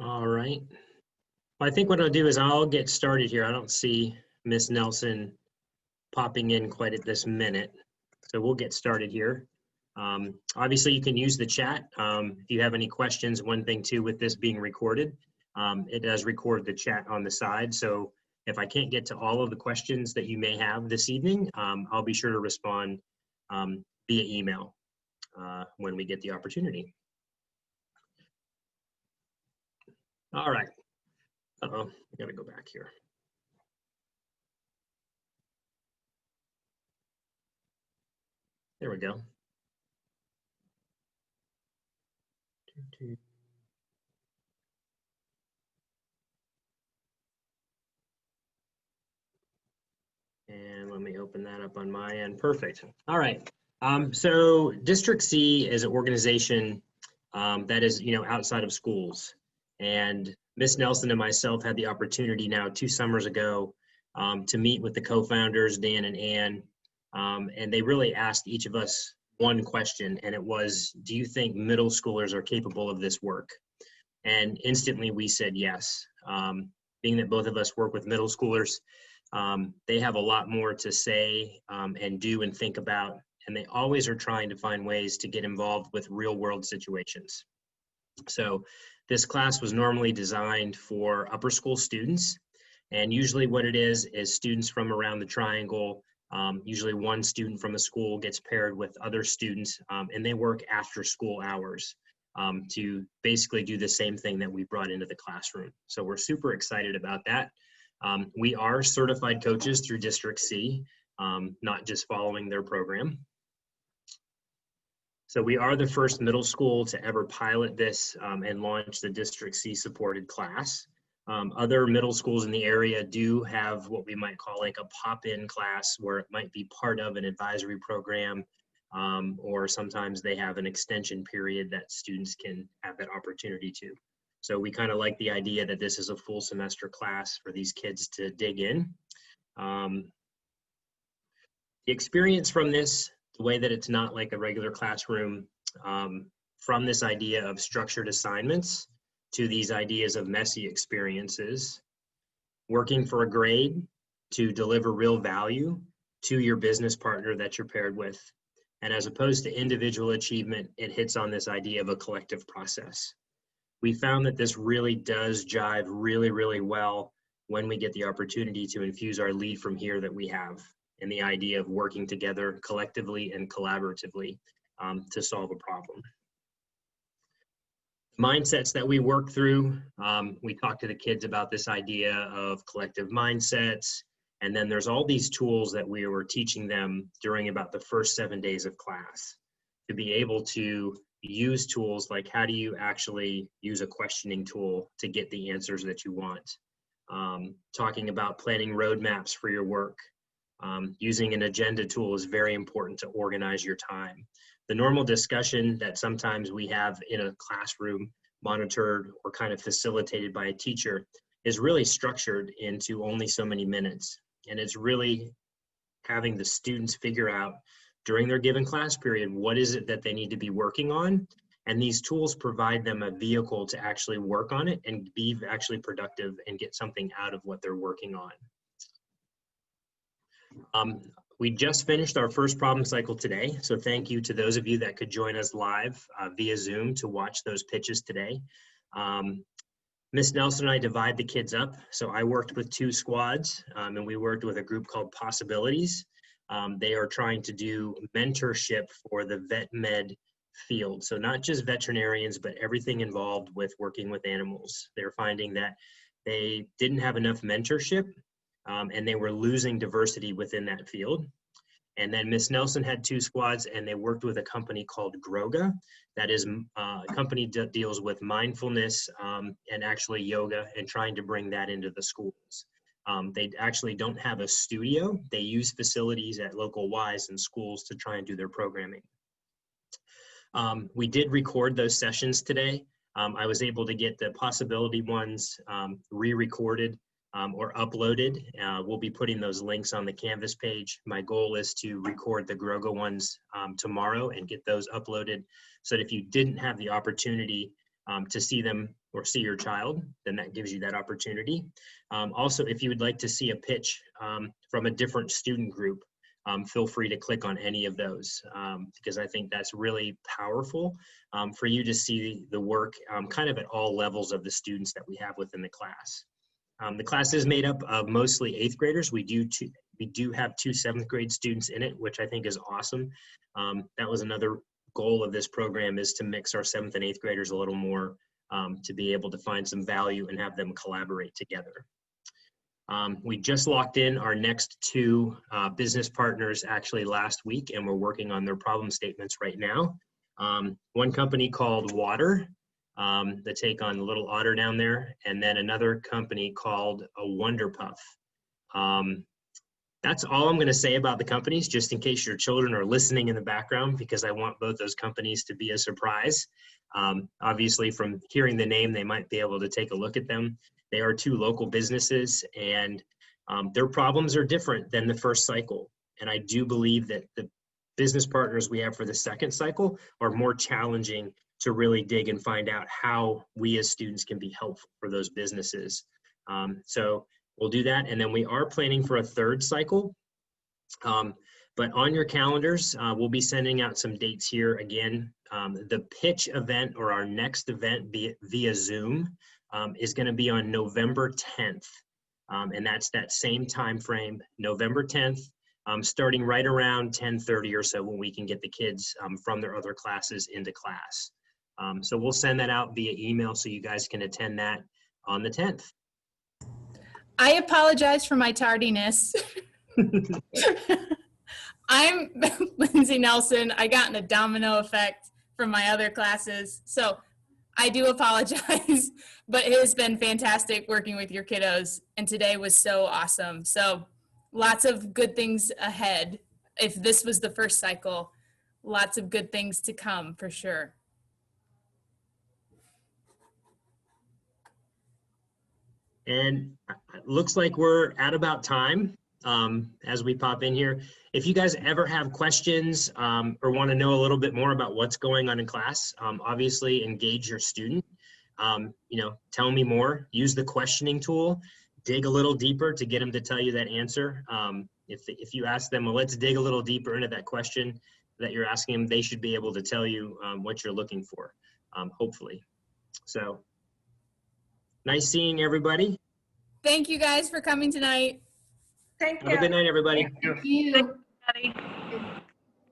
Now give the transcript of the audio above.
All right. Well, I think what I'll do is I'll get started here. I don't see Miss Nelson popping in quite at this minute. So we'll get started here. Obviously, you can use the chat. If you have any questions, one thing too with this being recorded, it does record the chat on the side. So if I can't get to all of the questions that you may have this evening, I'll be sure to respond via email when we get the opportunity. All right. Uh-oh, I gotta go back here. There we go. And let me open that up on my end. Perfect. All right. So District C is an organization that is, outside of schools. And Miss Nelson and myself had the opportunity now 2 summers ago to meet with the co-founders, Dan and Ann. And they really asked each of us one question, and it was, do you think middle schoolers are capable of this work? And instantly we said yes. Being that both of us work with middle schoolers, they have a lot more to say and do and think about, and they always are trying to find ways to get involved with real world situations. So this class was normally designed for upper school students, and usually what it is students from around the triangle. Usually one student from a school gets paired with other students, and they work after school hours to basically do the same thing that we brought into the classroom. So we're super excited about that. We are certified coaches through District C, not just following their program. So we are the first middle school to ever pilot this and launch the District C supported class. Other middle schools in the area do have what we might call like a pop-in class where it might be part of an advisory program, or sometimes they have an extension period that students can have that opportunity to. So we kind of like the idea that this is a full semester class for these kids to dig in. The experience from this, the way that it's not like a regular classroom, from this idea of structured assignments to these ideas of messy experiences, working for a grade to deliver real value to your business partner that you're paired with. And as opposed to individual achievement, it hits on this idea of a collective process. We found that this really does jive really, really well when we get the opportunity to infuse our lead from here that we have, and the idea of working together collectively and collaboratively to solve a problem. Mindsets that we work through, we talk to the kids about this idea of collective mindsets, and then there's all these tools that we were teaching them during about the first 7 days of class to be able to use tools like how do you actually use a questioning tool to get the answers that you want. Talking about planning roadmaps for your work. Using an agenda tool is very important to organize your time. The normal discussion that sometimes we have in a classroom, monitored or kind of facilitated by a teacher, is really structured into only so many minutes. And it's really having the students figure out during their given class period, what is it that they need to be working on? And these tools provide them a vehicle to actually work on it and be actually productive and get something out of what they're working on. We just finished our first problem cycle today, so thank you to those of you that could join us live via Zoom to watch those pitches today. Miss Nelson and I divide the kids up, so I worked with 2 squads, and we worked with a group called Possibilities. They are trying to do mentorship for the vet med field, so not just veterinarians, but everything involved with working with animals. They're finding that they didn't have enough mentorship, and they were losing diversity within that field. And then Miss Nelson had 2 squads, and they worked with a company called Groga. That is a company that deals with mindfulness and actually yoga, and trying to bring that into the schools. They actually don't have a studio. They use facilities at local Ys and schools to try and do their programming. We did record those sessions today. I was able to get the possibility ones re-recorded or uploaded. We'll be putting those links on the Canvas page. My goal is to record the Groga ones tomorrow and get those uploaded so that if you didn't have the opportunity to see them or see your child, then that gives you that opportunity. Also, if you would like to see a pitch from a different student group, feel free to click on any of those, because I think that's really powerful for you to see the work kind of at all levels of the students that we have within the class. The class is made up of mostly 8th graders. We do have 2 7th grade students in it, which I think is awesome. That was another goal of this program, is to mix our 7th and 8th graders a little more, to be able to find some value and have them collaborate together. We just locked in our next 2 business partners actually last week, and we're working on their problem statements right now. One company called Water, the take on the little otter down there, and then another company called a Wonder Puff. That's all I'm going to say about the companies, just in case your children are listening in the background, because I want both those companies to be a surprise. Obviously, from hearing the name, they might be able to take a look at them. They are 2 local businesses, and their problems are different than the first cycle. And I do believe that the business partners we have for the second cycle are more challenging to really dig and find out how we as students can be helpful for those businesses. So we'll do that. And then we are planning for a 3rd cycle. But on your calendars, we'll be sending out some dates here again. The pitch event, or our next event via Zoom, is going to be on November 10th. And that's that same time frame, November 10th, starting right around 10:30 or so, when we can get the kids from their other classes into class. So we'll send that out via email so you guys can attend that on the 10th. I apologize for my tardiness. I'm Lindsay Nelson. I got in a domino effect from my other classes, so I do apologize, but it has been fantastic working with your kiddos, and today was so awesome. So lots of good things ahead. If this was the first cycle, lots of good things to come for sure. And it looks like we're at about time as we pop in here. If you guys ever have questions or want to know a little bit more about what's going on in class, obviously engage your student. Tell me more. Use the questioning tool. Dig a little deeper to get them to tell you that answer. If you ask them, well, let's dig a little deeper into that question that you're asking them, they should be able to tell you what you're looking for, hopefully. So. Nice seeing everybody. Thank you guys for coming tonight. Thank you. Have a good night, everybody. Thank you.